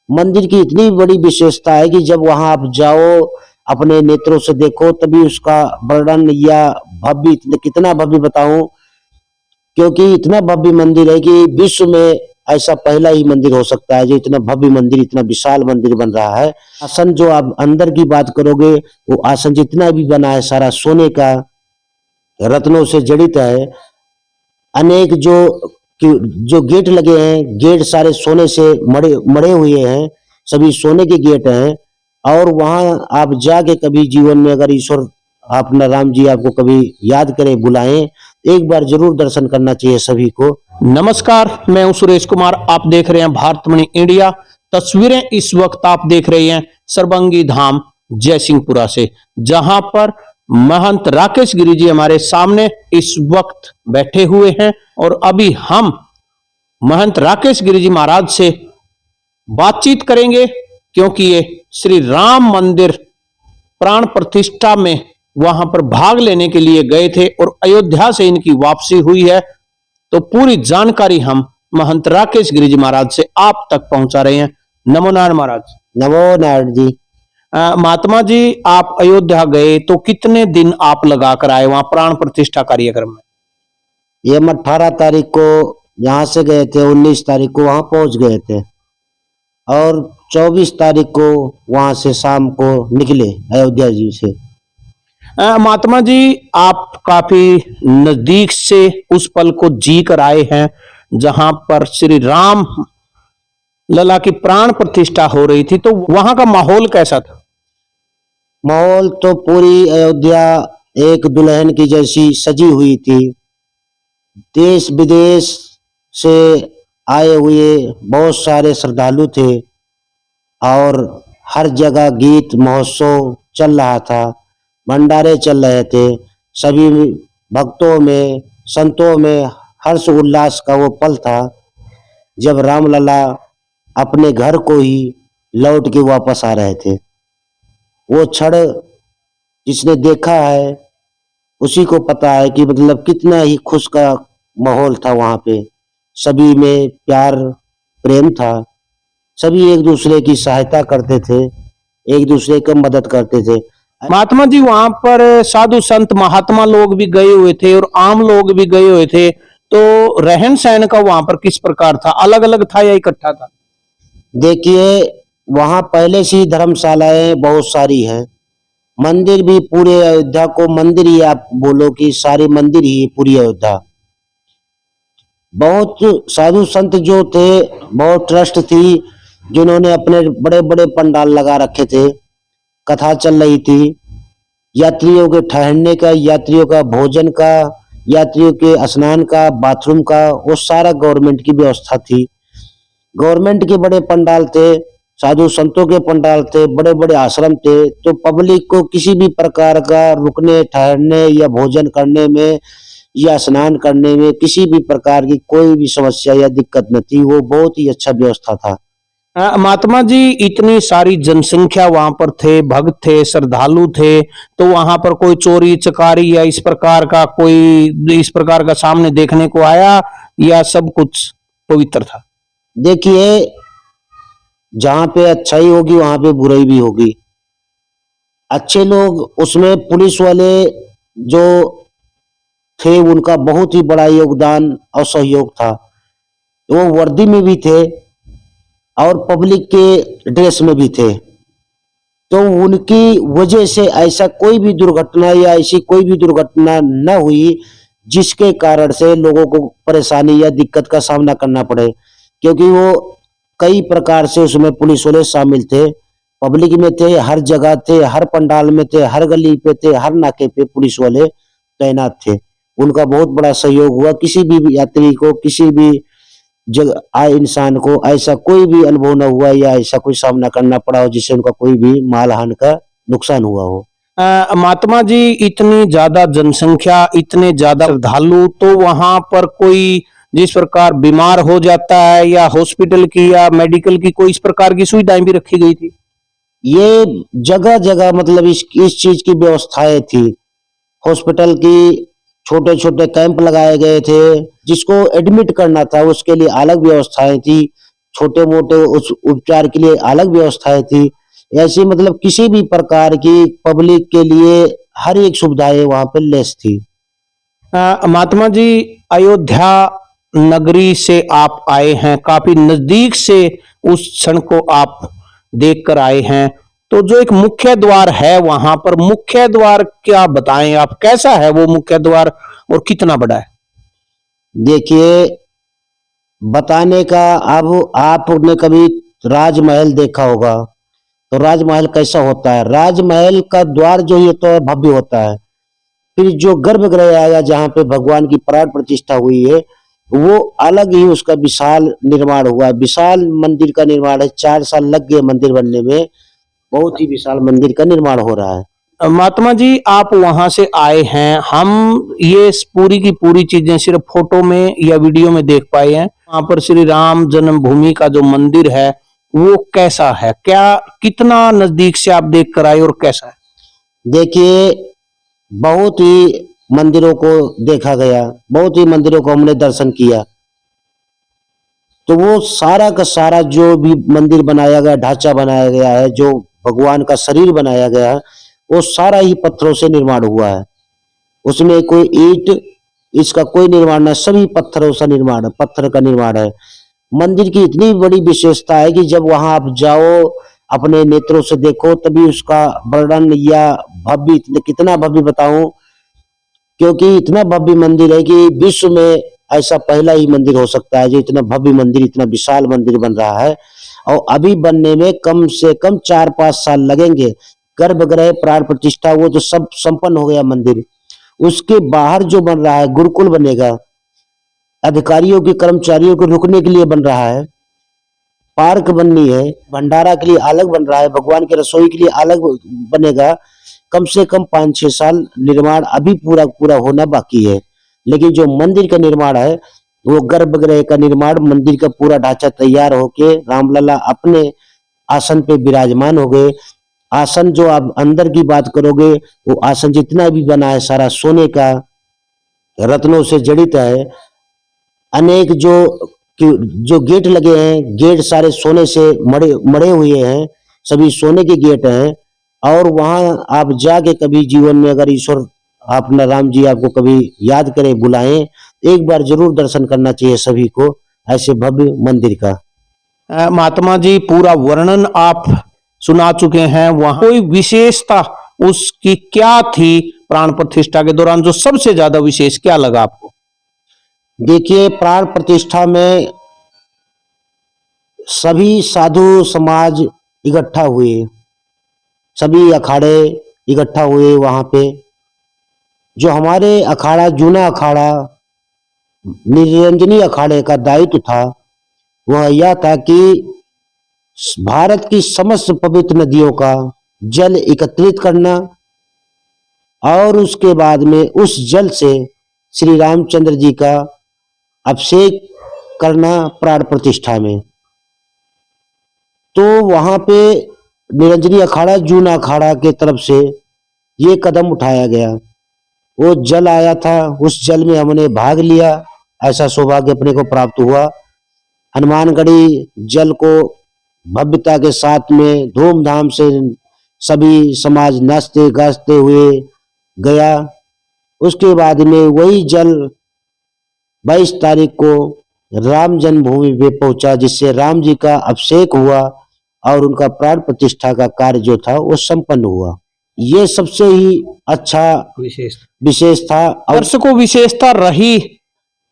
मंदिर की इतनी बड़ी विशेषता है कि जब वहां आप जाओ, अपने नेत्रों से देखो, तभी उसका वर्णन या भव्य कितना भव्य बताऊं। क्योंकि इतना भव्य मंदिर है कि विश्व में ऐसा पहला ही मंदिर हो सकता है जो इतना भव्य मंदिर, इतना विशाल मंदिर बन रहा है। आसन जो आप अंदर की बात करोगे, वो आसन जितना भी बना है सारा सोने का, रत्नों से जड़ित है। अनेक जो गेट लगे हैं, गेट सारे सोने से मड़े मड़े हुए हैं, सभी सोने के गेट हैं। और वहां आप जाके कभी जीवन में अगर ईश्वर अपना राम जी आपको कभी याद करें, बुलाएं, एक बार जरूर दर्शन करना चाहिए सभी को। नमस्कार, मैं हूं सुरेश कुमार। आप देख रहे हैं भारतमणि इंडिया। तस्वीरें इस वक्त आप देख रहे हैं सर्वंगी धाम जयसिंहपुरा से, जहां पर महंत राकेश गिरी जी हमारे सामने इस वक्त बैठे हुए हैं। और अभी हम महंत राकेश गिरी जी महाराज से बातचीत करेंगे, क्योंकि ये श्री राम मंदिर प्राण प्रतिष्ठा में वहां पर भाग लेने के लिए गए थे और अयोध्या से इनकी वापसी हुई है। तो पूरी जानकारी हम महंत राकेश गिरी जी महाराज से आप तक पहुंचा रहे हैं। नमो नारायण महाराज। नमो नारायण जी। महात्मा जी, आप अयोध्या गए तो कितने दिन आप लगा कर आए वहां प्राण प्रतिष्ठा कार्यक्रम में? ये हम 18 तारीख को यहाँ से गए थे, 19 तारीख को वहां पहुंच गए थे और 24 तारीख को वहां से शाम को निकले अयोध्या जी से। महात्मा जी, आप काफी नजदीक से उस पल को जी कर आए हैं जहां पर श्री राम लला की प्राण प्रतिष्ठा हो रही थी, तो वहां का माहौल कैसा था? माहौल तो पूरी अयोध्या एक दुल्हन की जैसी सजी हुई थी। देश विदेश से आए हुए बहुत सारे श्रद्धालु थे और हर जगह गीत महोत्सव चल रहा था, भंडारे चल रहे थे। सभी भक्तों में, संतों में हर्ष उल्लास का वो पल था जब रामलला अपने घर को ही लौट के वापस आ रहे थे। वो क्षण जिसने देखा है उसी को पता है कि मतलब कितना ही खुश का माहौल था वहां पे। सभी में प्यार प्रेम था, सभी एक दूसरे की सहायता करते थे, एक दूसरे की मदद करते थे। महात्मा जी, वहां पर साधु संत महात्मा लोग भी गए हुए थे और आम लोग भी गए हुए थे, तो रहन सहन का वहां पर किस प्रकार था? अलग अलग था या इकट्ठा था? देखिए, वहां पहले से ही धर्मशालाएं बहुत सारी हैं। मंदिर भी पूरे अयोध्या को मंदिर ही आप बोलो कि सारे मंदिर ही पूरी अयोध्या। बहुत साधु संत जो थे, बहुत ट्रस्ट थी जिन्होंने अपने बड़े बड़े पंडाल लगा रखे थे। कथा चल रही थी, यात्रियों के ठहरने का, यात्रियों का भोजन का, यात्रियों के स्नान का, बाथरूम का, वो सारा गवर्नमेंट की व्यवस्था थी। गवर्नमेंट के बड़े पंडाल थे, साधु संतों के पंडाल थे, बड़े बड़े आश्रम थे। तो पब्लिक को किसी भी प्रकार का रुकने ठहरने या भोजन करने में या स्नान करने में किसी भी प्रकार की कोई भी समस्या या दिक्कत न थी। वो बहुत ही अच्छा व्यवस्था था। महात्मा जी, इतनी सारी जनसंख्या वहां पर थे, भक्त थे, श्रद्धालु थे, तो वहां पर कोई चोरी चकारी या इस प्रकार का कोई इस प्रकार का सामने देखने को आया या सब कुछ पवित्र था? देखिए, जहां पे अच्छाई होगी वहां पे बुराई भी होगी। अच्छे लोग उसमें पुलिस वाले जो थे उनका बहुत ही बड़ा योगदान और सहयोग था। वो वर्दी में भी थे और पब्लिक के ड्रेस में भी थे। तो उनकी वजह से ऐसा कोई भी दुर्घटना या ऐसी कोई भी दुर्घटना न हुई जिसके कारण से लोगों को परेशानी या दिक्कत का सामना करना पड़े। क्योंकि वो कई प्रकार से उसमें पुलिस वाले शामिल थे, पब्लिक में थे, हर जगह थे, हर पंडाल में थे, हर गली पे थे, हर नाके पे पुलिस वाले तैनात थे। उनका बहुत बड़ा सहयोग हुआ। किसी भी यात्री को, किसी भी जगह आए इंसान को ऐसा कोई भी अनुभव न हुआ या ऐसा कोई सामना करना पड़ा हो जिससे उनका कोई भी माल हानि का नुकसान हुआ हो। महात्मा जी, इतनी ज्यादा जनसंख्या, इतने ज्यादा श्रद्धालु, तो वहां पर कोई जिस प्रकार बीमार हो जाता है या हॉस्पिटल की या मेडिकल की कोई इस प्रकार की सुविधाएं भी रखी गई थी? ये जगह जगह मतलब इस चीज की व्यवस्थाएं थी। हॉस्पिटल की छोटे छोटे कैंप लगाए गए थे। जिसको एडमिट करना था उसके लिए अलग व्यवस्थाएं थी। छोटे मोटे उस उपचार के लिए अलग व्यवस्थाएं थी। ऐसी मतलब किसी भी प्रकार की पब्लिक के लिए हर एक सुविधाएं वहां पर लेस थी। महात्मा जी, अयोध्या नगरी से आप आए हैं, काफी नजदीक से उस क्षण को आप देख कर आए हैं। तो जो एक मुख्य द्वार है वहां पर, मुख्य द्वार क्या बताएं आप, कैसा है वो मुख्य द्वार और कितना बड़ा है? देखिए, बताने का, अब आपने कभी राजमहल देखा होगा तो राजमहल कैसा होता है। राजमहल का द्वार जो ये तो भव्य होता है। फिर जो गर्भगृह आया जहाँ पे भगवान की प्राण प्रतिष्ठा हुई है, वो अलग ही उसका विशाल निर्माण हुआ है। विशाल मंदिर का निर्माण है, 4 साल लग गए मंदिर बनने में। बहुत ही विशाल मंदिर का निर्माण हो रहा है। महात्मा जी, आप वहां से आए हैं, हम ये पूरी की पूरी चीजें सिर्फ फोटो में या वीडियो में देख पाए हैं। वहां पर श्री राम जन्मभूमि का जो मंदिर है वो कैसा है, क्या कितना नजदीक से आप देख कर आए और कैसा है? देखिए, बहुत ही मंदिरों को देखा गया, बहुत ही मंदिरों को हमने दर्शन किया। तो वो सारा का सारा जो भी मंदिर बनाया गया, ढांचा बनाया गया है, जो भगवान का शरीर बनाया गया है, वो सारा ही पत्थरों से निर्माण हुआ है। उसमें कोई ईंट इसका कोई निर्माण नहीं, सभी पत्थरों से निर्माण है, पत्थर का निर्माण है। मंदिर की इतनी बड़ी विशेषता है कि जब वहां आप जाओ, अपने नेत्रों से देखो, तभी उसका वर्णन या भव्य, कितना भव्य बताऊं, क्योंकि इतना भव्य मंदिर है कि विश्व में ऐसा पहला ही मंदिर हो सकता है जो इतना भव्य मंदिर, इतना विशाल मंदिर बन रहा है। और अभी बनने में कम से कम 4-5 साल लगेंगे। गर्भगृह, प्राण प्रतिष्ठा, वो तो सब संपन्न हो गया मंदिर। उसके बाहर जो बन रहा है, गुरुकुल बनेगा, अधिकारियों के, कर्मचारियों के रुकने के लिए बन रहा है, पार्क बननी है, भंडारा के लिए अलग बन रहा है, भगवान की रसोई के लिए अलग बनेगा। कम से कम 5-6 साल निर्माण अभी पूरा पूरा होना बाकी है। लेकिन जो मंदिर का निर्माण है, वो गर्भगृह का निर्माण, मंदिर का पूरा ढांचा तैयार होके रामलला अपने आसन पे विराजमान हो गए। आसन जो आप अंदर की बात करोगे, वो आसन जितना भी बना है सारा सोने का, रत्नों से जड़ित है। अनेक जो गेट लगे हैं, गेट सारे सोने से मड़े मड़े हुए हैं, सभी सोने के गेट हैं। और वहां आप जाके कभी जीवन में, अगर ईश्वर अपना राम जी आपको कभी याद करें, बुलाएं, एक बार जरूर दर्शन करना चाहिए सभी को ऐसे भव्य मंदिर का। महात्मा जी, पूरा वर्णन आप सुना चुके हैं, वहां कोई विशेषता उसकी क्या थी प्राण प्रतिष्ठा के दौरान, जो सबसे ज्यादा विशेष क्या लगा आपको? देखिए, प्राण प्रतिष्ठा में सभी साधु समाज इकट्ठा हुए, सभी अखाड़े इकट्ठा हुए वहां पे। जो हमारे अखाड़ा, जूना अखाड़ा, निरंजनी अखाड़े का दायित्व था, वह यह था कि भारत की समस्त पवित्र नदियों का जल एकत्रित करना और उसके बाद में उस जल से श्री रामचंद्र जी का अभिषेक करना प्राण प्रतिष्ठा में। तो वहां पे निरंजनी अखाड़ा, जूना अखाड़ा के तरफ से ये कदम उठाया गया। वो जल आया था, उस जल में हमने भाग लिया, ऐसा सौभाग्य अपने को प्राप्त हुआ। हनुमानगढ़ी जल को भव्यता के साथ में धूमधाम से सभी समाज नाचते गाजते हुए गया। उसके बाद में वही जल 22 तारीख को राम जन्मभूमि पे पहुंचा, जिससे राम जी का अभिषेक हुआ और उनका प्राण प्रतिष्ठा का कार्य जो था वो संपन्न हुआ। ये सबसे ही अच्छा विशेष था। दर्शकों, विशेषता रही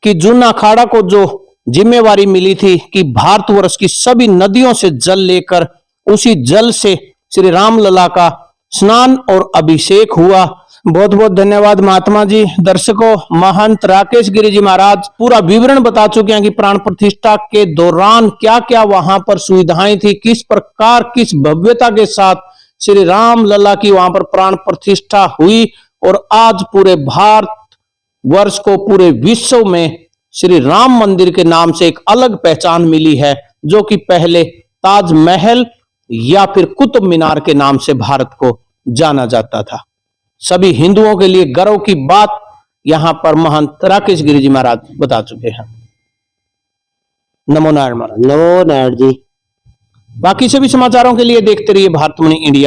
कि जूना अखाड़ा को जो जिम्मेवारी मिली थी कि भारतवर्ष की सभी नदियों से जल लेकर उसी जल से श्री राम लला का स्नान और अभिषेक हुआ। बहुत बहुत धन्यवाद महात्मा जी। दर्शकों, महंत राकेश गिरी जी महाराज पूरा विवरण बता चुके हैं कि प्राण प्रतिष्ठा के दौरान क्या क्या वहां पर सुविधाएं थी, किस प्रकार, किस भव्यता के साथ श्री राम लला की वहां पर प्राण प्रतिष्ठा हुई। और आज पूरे भारत वर्ष को, पूरे विश्व में श्री राम मंदिर के नाम से एक अलग पहचान मिली है, जो कि पहले ताजमहल या फिर कुतुब मीनार के नाम से भारत को जाना जाता था। सभी हिंदुओं के लिए गर्व की बात यहां पर महंत राकेश गिरी जी महाराज बता चुके हैं। नमो नारायण महाराज। नमो नारायण जी। बाकी सभी समाचारों के लिए देखते रहिए भारतमणि इंडिया।